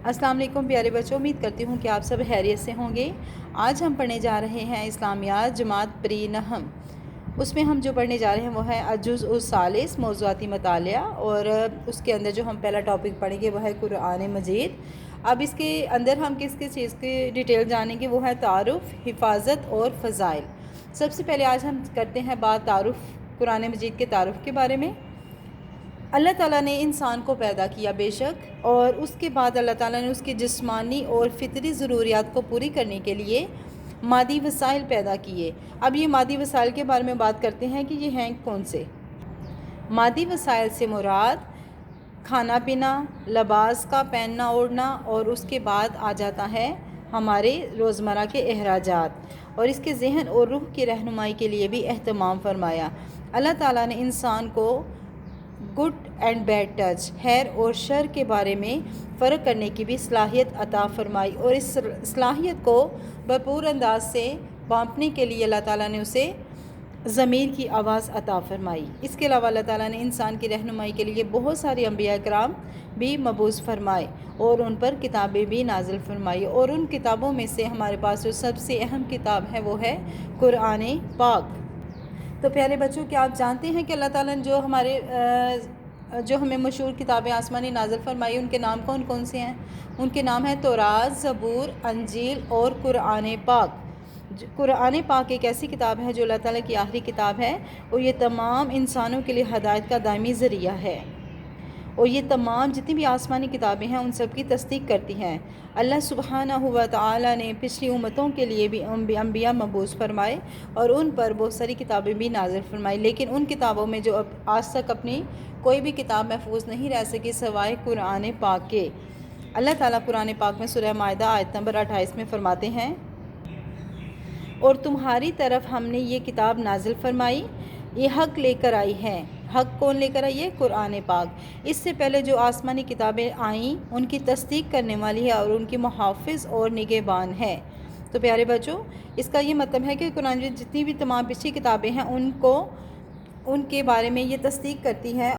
السلام علیکم پیارے بچوں، امید کرتی ہوں کہ آپ سب خیریت سے ہوں گے۔ آج ہم پڑھنے جا رہے ہیں اسلامیات جماعت پری نہم۔ اس میں ہم جو پڑھنے جا رہے ہیں وہ ہے الجزء الثالث موضوعاتی مطالعہ، اور اس کے اندر جو ہم پہلا ٹاپک پڑھیں گے وہ ہے قرآن مجید۔ اب اس کے اندر ہم کس چیز کی ڈیٹیل جانیں گے، وہ ہے تعارف، حفاظت اور فضائل۔ سب سے پہلے آج ہم کرتے ہیں بات تعارف، قرآن مجید کے تعارف کے بارے میں۔ اللہ تعالیٰ نے انسان کو پیدا کیا بے شک، اور اس کے بعد اللہ تعالیٰ نے اس کی جسمانی اور فطری ضروریات کو پوری کرنے کے لیے مادی وسائل پیدا کیے۔ اب یہ مادی وسائل کے بارے میں بات کرتے ہیں کہ یہ ہیں کون سے۔ مادی وسائل سے مراد کھانا پینا، لباس کا پہننا اوڑھنا، اور اس کے بعد آ جاتا ہے ہمارے روزمرہ کے اخراجات، اور اس کے ذہن اور روح کی رہنمائی کے لیے بھی اہتمام فرمایا۔ اللہ تعالیٰ نے انسان کو گڈ اینڈ بیڈ ٹچ، خیر اور شر کے بارے میں فرق کرنے کی بھی صلاحیت عطا فرمائی، اور اس صلاحیت کو بھرپور انداز سے بانٹنے کے لیے اللہ تعالیٰ نے اسے ضمیر کی آواز عطا فرمائی۔ اس کے علاوہ اللہ تعالیٰ نے انسان کی رہنمائی کے لیے بہت ساری انبیاء کرام بھی مبعوث فرمائے، اور ان پر کتابیں بھی نازل فرمائی، اور ان کتابوں میں سے ہمارے پاس جو سب سے اہم کتاب ہے وہ ہے قرآن پاک۔ تو پیارے بچوں، کیا آپ جانتے ہیں کہ اللہ تعالیٰ نے جو ہمیں مشہور کتابیں آسمانی نازل فرمائی ان کے نام کون کون سے ہیں؟ ان کے نام ہیں توراۃ، زبور، انجیل اور قرآن پاک۔ قرآن پاک ایک ایسی کتاب ہے جو اللہ تعالیٰ کی آخری کتاب ہے، اور یہ تمام انسانوں کے لیے ہدایت کا دائمی ذریعہ ہے، اور یہ تمام جتنی بھی آسمانی کتابیں ہیں ان سب کی تصدیق کرتی ہیں۔ اللہ سبحانہ و تعالیٰ نے پچھلی امتوں کے لیے بھی انبیاء مبعوث فرمائے، اور ان پر بہت ساری کتابیں بھی نازل فرمائی، لیکن ان کتابوں میں جو آج تک اپنی کوئی بھی کتاب محفوظ نہیں رہ سکی سوائے قرآن پاک کے۔ اللہ تعالیٰ قرآن پاک میں سورہ مائدہ آیت نمبر 28 میں فرماتے ہیں، اور تمہاری طرف ہم نے یہ کتاب نازل فرمائی، یہ حق لے کر آئی ہے۔ حق کون لے کر آئی ہے؟ قرآن پاک۔ اس سے پہلے جو آسمانی کتابیں آئیں ان کی تصدیق کرنے والی ہے، اور ان کی محافظ اور نگہبان ہے۔ تو پیارے بچوں، اس کا یہ مطلب ہے کہ قرآن جتنی بھی تمام پچھلی کتابیں ہیں ان کے بارے میں یہ تصدیق کرتی ہے